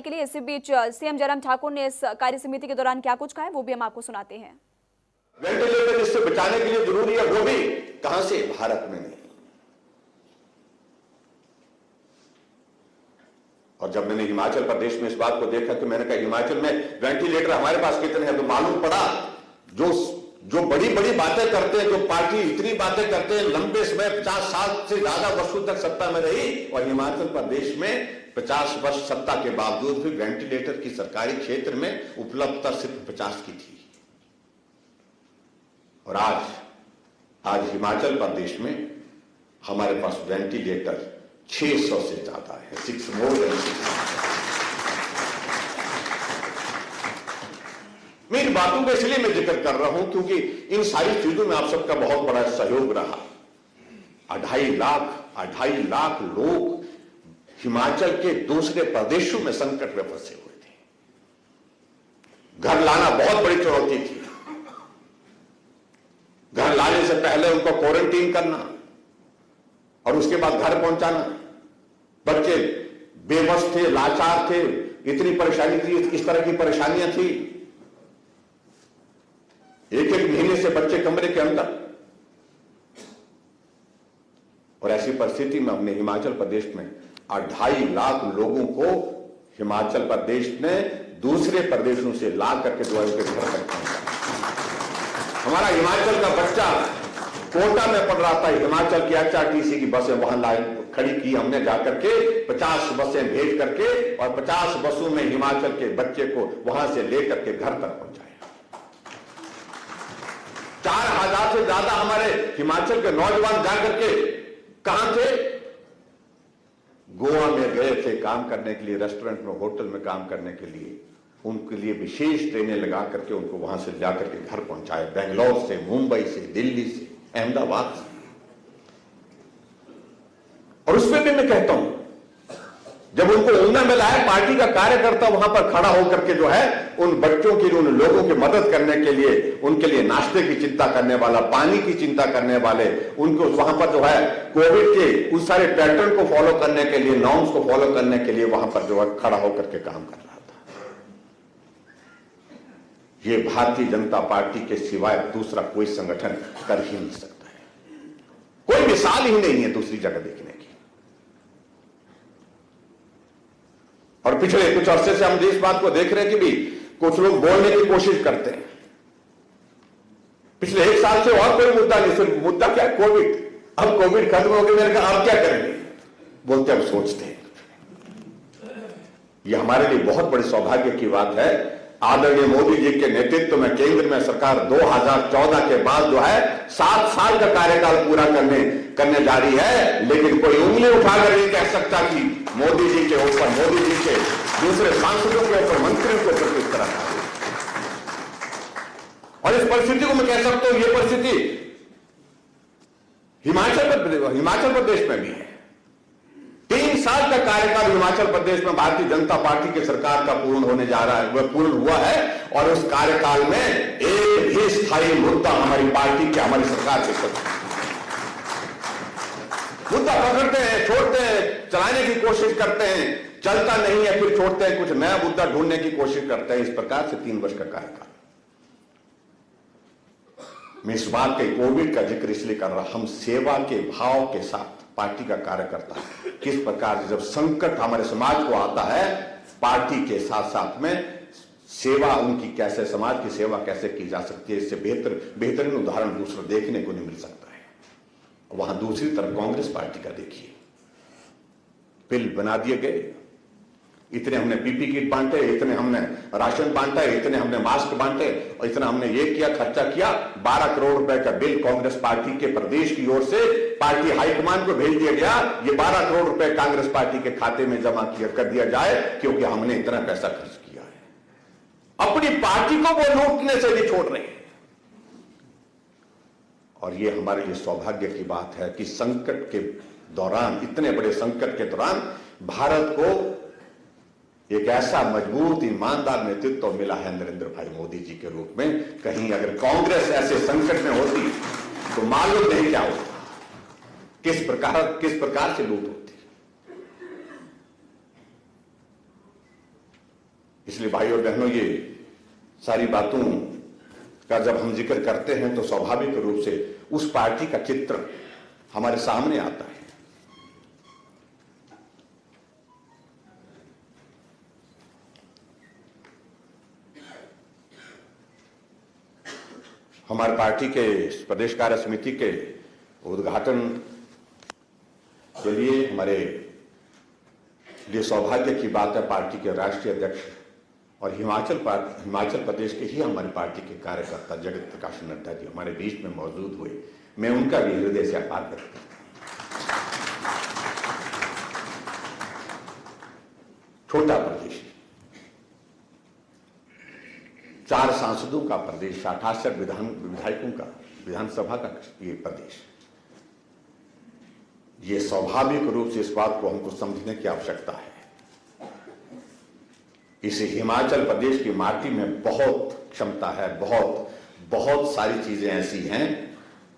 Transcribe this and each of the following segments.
के लिए। इसी बीच सीएम जयराम ठाकुर ने इस कार्य समिति के दौरान क्या कुछ कहा है वो भी हम आपको सुनाते हैं। वेंटिलेटर इससे बचाने के लिए जरूरी है, वो भी कहां से? भारत में नहीं। और जब मैंने हिमाचल प्रदेश में इस बात को देखा तो मैंने कहा हिमाचल में वेंटिलेटर हमारे पास कितने हैं, तो मालूम पड़ा जो बड़ी बड़ी बातें करते हैं, जो पार्टी इतनी बातें करते हैं, लंबे समय 50 साल से ज्यादा वर्षों तक सत्ता में रही और हिमाचल प्रदेश में 50 वर्ष सत्ता के बावजूद भी वेंटिलेटर की सरकारी क्षेत्र में उपलब्धता सिर्फ 50 की थी। और आज हिमाचल प्रदेश में हमारे पास वेंटिलेटर 600 से ज्यादा है, 6 मोर देन 600। मैं इन बातों को इसलिए मैं जिक्र कर रहा हूं क्योंकि इन सारी चीजों में आप सबका बहुत बड़ा सहयोग रहा। 2.5 लाख लोग हिमाचल के दूसरे प्रदेशों में संकट में फंसे हुए थे। घर लाना बहुत बड़ी चुनौती थी। घर लाने से पहले उनको क्वारंटीन करना और उसके बाद घर पहुंचाना। बच्चे बेबस थे, लाचार थे, इतनी परेशानी थी, इस तरह की परेशानियां थी। एक महीने से बच्चे कमरे के अंदर। और ऐसी परिस्थिति में हमने हिमाचल प्रदेश में 2.5 लाख लोगों को हिमाचल प्रदेश ने दूसरे प्रदेशों से ला करके जो है उनके घर तक पहुंचाया। हमारा हिमाचल का बच्चा कोटा में पढ़ रहा था, हिमाचल की HRTC की बसें वहां लाइन खड़ी की हमने जाकर के, 50 बसें भेज करके और 50 बसों में हिमाचल के बच्चे को वहां से लेकर के घर तक पहुंचाया। 4000 से ज्यादा हमारे हिमाचल के नौजवान जाकर के कहां थे? गोवा में गए थे काम करने के लिए, रेस्टोरेंट में, होटल में काम करने के लिए। उनके लिए विशेष ट्रेनें लगा करके उनको वहां से जाकर के घर पहुंचाए, बेंगलोर से, मुंबई से, दिल्ली से, अहमदाबाद से। और उसमें भी मैं कहता हूं, जब उनको ऊना में लाया, पार्टी का कार्यकर्ता वहां पर खड़ा होकर के जो है उन बच्चों के लिए, उन लोगों की मदद करने के लिए, उनके लिए नाश्ते की चिंता करने वाला, पानी की चिंता करने वाले, उनको वहां पर जो है कोविड के उस सारे पैटर्न को फॉलो करने के लिए, नॉर्म्स को फॉलो करने के लिए वहां पर जो है खड़ा होकर के काम कर रहा था। ये भारतीय जनता पार्टी के सिवाय दूसरा कोई संगठन कर ही नहीं सकता है। कोई मिसाल ही नहीं है दूसरी जगह देखने की। और पिछले कुछ अरसे से हम इस बात को देख रहे हैं कि भी कुछ लोग बोलने की कोशिश करते हैं। पिछले 1 साल से और कोई मुद्दा नहीं, सिर्फ मुद्दा क्या? कोविड। अब कोविड खत्म हो गया, मैंने कहा आप क्या करेंगे? बोलते हम सोचते हैं। यह हमारे लिए बहुत बड़ी सौभाग्य की बात है। आदरणीय मोदी जी के नेतृत्व में केंद्र में सरकार 2014 के बाद जो है 7 साल का कार्यकाल पूरा करने जा रही है, लेकिन कोई उंगली उठाकर नहीं कह सकता कि मोदी जी के ऊपर, मोदी जी के दूसरे सांसदों के ऊपर, मंत्रियों के ऊपर किस तरह। और इस परिस्थिति को मैं कह सकता हूं, यह परिस्थिति हिमाचल प्रदेश में भी है। 3 साल का कार्यकाल हिमाचल प्रदेश में भारतीय जनता पार्टी की सरकार का पूर्ण होने जा रहा है, वह पूर्ण हुआ है। और उस कार्यकाल में एक भी स्थायी मुद्दा हमारी पार्टी के, हमारी सरकार के साथ मुद्दा पकड़ते हैं, छोड़ते हैं, चलाने की कोशिश करते हैं, चलता नहीं है, फिर छोड़ते हैं, कुछ नया मुद्दा ढूंढने की कोशिश करते हैं। इस प्रकार से 3 वर्ष का कार्यकाल। मैं इस बात के कोविड का जिक्र इसलिए कर रहा, हम सेवा के भाव के साथ पार्टी का कार्यकर्ता किस प्रकार से जब संकट हमारे समाज को आता है, पार्टी के साथ साथ में सेवा उनकी कैसे, समाज की सेवा कैसे की जा सकती है, इससे बेहतरीन उदाहरण दूसरा देखने को नहीं मिल सकता है। वहां दूसरी तरफ कांग्रेस पार्टी का देखिए, बिल बना दिए गए, इतने हमने पीपी किट बांटे, इतने हमने राशन बांटा, इतने हमने मास्क बांटे, और इतना हमने ये किया, खर्चा किया। 12 करोड़ रुपए का बिल कांग्रेस पार्टी के प्रदेश की ओर से पार्टी हाईकमान को भेज दिया गया। ये 12 करोड़ रुपए कांग्रेस पार्टी के खाते में जमा कर दिया जाए, क्योंकि हमने इतना पैसा खर्च किया है। अपनी पार्टी को वो लूटने से नहीं छोड़ रहे। और ये हमारे लिए सौभाग्य की बात है कि संकट के दौरान, इतने बड़े संकट के दौरान भारत को एक ऐसा मजबूत, ईमानदार नेतृत्व मिला है नरेंद्र भाई मोदी जी के रूप में। कहीं अगर कांग्रेस ऐसे संकट में होती तो मालूम नहीं क्या होता, किस प्रकार से लूट होती। इसलिए भाई और बहनों, ये सारी बातों का जब हम जिक्र करते हैं तो स्वाभाविक रूप से उस पार्टी का चित्र हमारे सामने आता है। हमारे पार्टी के प्रदेश कार्य समिति के उद्घाटन के लिए हमारे लिए सौभाग्य की बात है, पार्टी के राष्ट्रीय अध्यक्ष और हिमाचल प्रदेश के ही हमारी पार्टी के कार्यकर्ता जगत प्रकाश नड्डा जी हमारे बीच में मौजूद हुए। मैं उनका भी हृदय से आभार व्यक्त करता हूं। छोटा प्रदेश, 4 सांसदों का प्रदेश, 68 विधायकों का, विधानसभा का ये प्रदेश, ये स्वाभाविक रूप से इस बात को हमको समझने की आवश्यकता है। इस हिमाचल प्रदेश की माटी में बहुत क्षमता है, बहुत सारी चीजें ऐसी हैं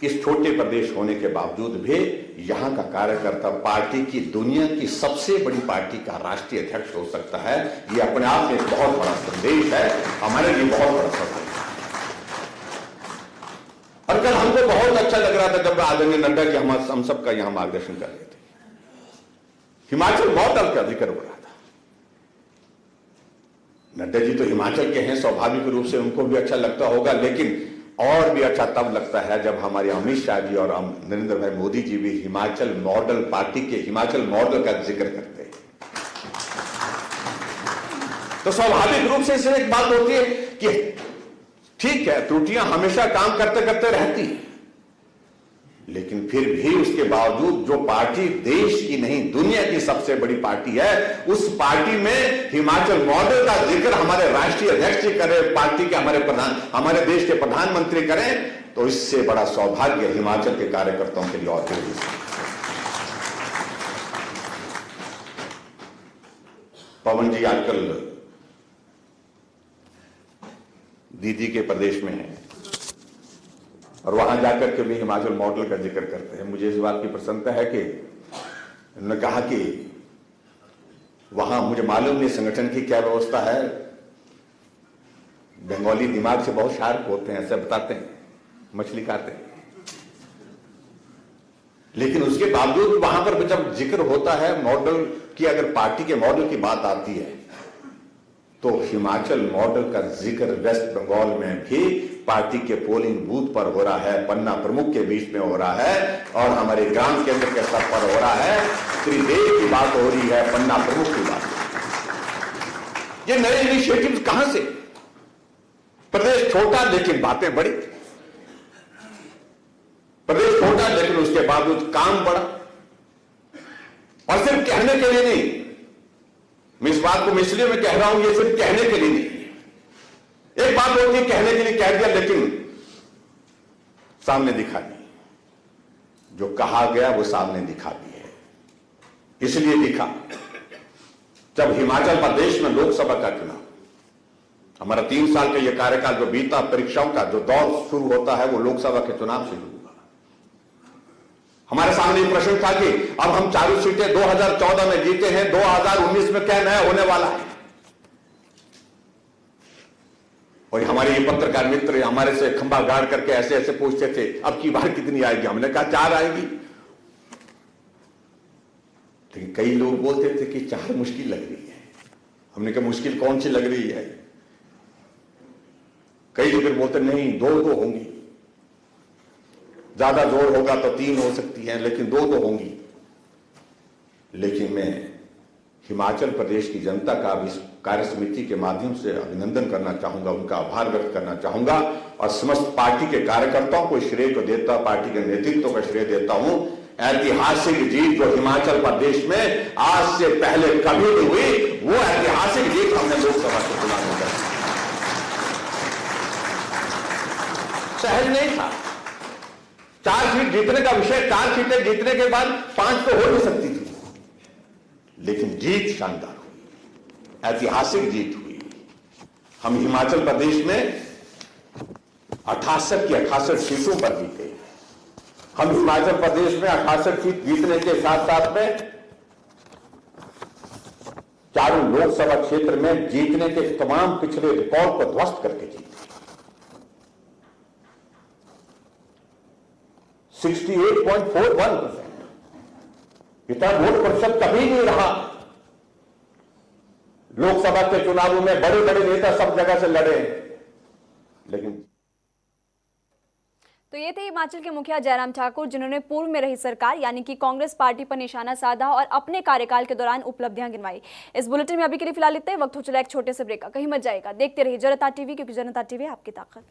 कि इस छोटे प्रदेश होने के बावजूद भी यहां का कार्यकर्ता पार्टी की, दुनिया की सबसे बड़ी पार्टी का राष्ट्रीय अध्यक्ष हो सकता है। ये अपने आप में एक बहुत बड़ा संदेश है, हमारे लिए बहुत बड़ा संदेश है। और कल हमको बहुत अच्छा लग रहा था जब आदरणीय नड्डा जी हम सबका यहां मार्गदर्शन कर रहे थे, हिमाचल मॉडल का जिक्र हो रहा था। नड्डा जी तो हिमाचल के हैं, स्वाभाविक रूप से उनको भी अच्छा लगता होगा, लेकिन और भी अच्छा तब लगता है जब हमारे अमित शाह जी और नरेंद्र भाई मोदी जी भी हिमाचल मॉडल पार्टी के हिमाचल मॉडल का जिक्र करते हैं। तो स्वाभाविक रूप से इससे एक बात होती है कि ठीक है, त्रुटियां हमेशा काम करते करते रहती हैं, लेकिन फिर भी उसके बावजूद जो पार्टी देश की नहीं दुनिया की सबसे बड़ी पार्टी है, उस पार्टी में हिमाचल मॉडल का जिक्र हमारे राष्ट्रीय अध्यक्ष जी करें, पार्टी के हमारे देश के प्रधानमंत्री करें, तो इससे बड़ा सौभाग्य हिमाचल के कार्यकर्ताओं के लिए और कोई नहीं। पवन जी आजकल दीदी के प्रदेश में है और वहां जाकर के भी हिमाचल मॉडल का जिक्र करते हैं। मुझे इस बात की प्रसन्नता है कि उन्होंने कहा कि वहां मुझे मालूम नहीं संगठन की क्या व्यवस्था है, बंगाली दिमाग से बहुत शार्प होते हैं, ऐसे बताते हैं, मछली खाते हैं, लेकिन उसके बावजूद वहां पर जब जिक्र होता है मॉडल की, अगर पार्टी के मॉडल की बात आती है तो हिमाचल मॉडल का जिक्र वेस्ट बंगाल में भी पार्टी के पोलिंग बूथ पर हो रहा है, पन्ना प्रमुख के बीच में हो रहा है और हमारे ग्राम केंद्र के स्तर पर हो रहा है, त्रिदेव की बात हो रही है, पन्ना प्रमुख की बात। ये नए इनिशिएटिव्स कहां से? प्रदेश छोटा लेकिन बातें बड़ी, प्रदेश छोटा लेकिन उसके बावजूद काम बड़ा, और सिर्फ कहने के लिए नहीं। मैं इस बात को इसलिए मैं कह रहा हूं, ये सिर्फ कहने के लिए नहीं। एक बात होती है कहने के लिए कह दिया लेकिन सामने दिखा नहीं, जो कहा गया वो सामने दिखा भी है। इसलिए दिखा जब हिमाचल प्रदेश में लोकसभा का चुनाव, हमारा 3 साल का यह कार्यकाल जो बीता, परीक्षाओं का जो दौर शुरू होता है वो लोकसभा के चुनाव से शुरू हुआ। हमारे सामने एक प्रश्न था कि अब हम 4 सीटें 2014 में जीते हैं, 2019 में क्या नया होने वाला है। और हमारे ये पत्रकार मित्र हमारे से खंभा गाड़ करके ऐसे ऐसे पूछते थे अब की बार कितनी आएगी, हमने कहा 4 आएगी, लेकिन कई लोग बोलते थे कि 4 मुश्किल लग रही है। हमने कहा मुश्किल कौन सी लग रही है? कई लोग बोलते नहीं 2 होंगी, ज्यादा जोर होगा तो 3 हो सकती है, लेकिन 2 होंगी। लेकिन मैं हिमाचल प्रदेश की जनता का इस कार्य समिति के माध्यम से अभिनंदन करना चाहूंगा, उनका आभार व्यक्त करना चाहूंगा और समस्त पार्टी के कार्यकर्ताओं को श्रेय को देता, पार्टी के नेतृत्व का श्रेय देता हूं। ऐतिहासिक जीत जो हिमाचल प्रदेश में आज से पहले कभी नहीं हुई, वो ऐतिहासिक जीत हमने लोकसभा के चुनाव में की। सहज नहीं था। 4 सीट जीतने का विषय, 4 सीटें जीतने के बाद 5 तो हो नहीं सकती थी, लेकिन जीत शानदार हुई, ऐतिहासिक जीत हुई। हम हिमाचल प्रदेश में 68 की 68 सीटों पर जीते। हम हिमाचल प्रदेश में 68 सीट जीतने के साथ साथ में चारों लोकसभा क्षेत्र में जीतने के तमाम पिछले रिकॉर्ड को ध्वस्त करके जीते। 68.41%। इतना वोट प्रतिशत कभी नहीं रहा। लोकसभा के चुनावों में बड़े बड़े नेता सब जगह से लड़े, लेकिन तो ये थे हिमाचल के मुखिया जयराम ठाकुर, जिन्होंने पूर्व में रही सरकार यानी कि कांग्रेस पार्टी पर निशाना साधा और अपने कार्यकाल के दौरान उपलब्धियां गिनवाई। इस बुलेटिन में अभी के लिए फिलहाल इतना ही। वक्त हो चला एक छोटे से ब्रेक का, कहीं मत जाएगा, देखते रहिए जनता टीवी, क्योंकि जनता टीवी आपकी ताकत।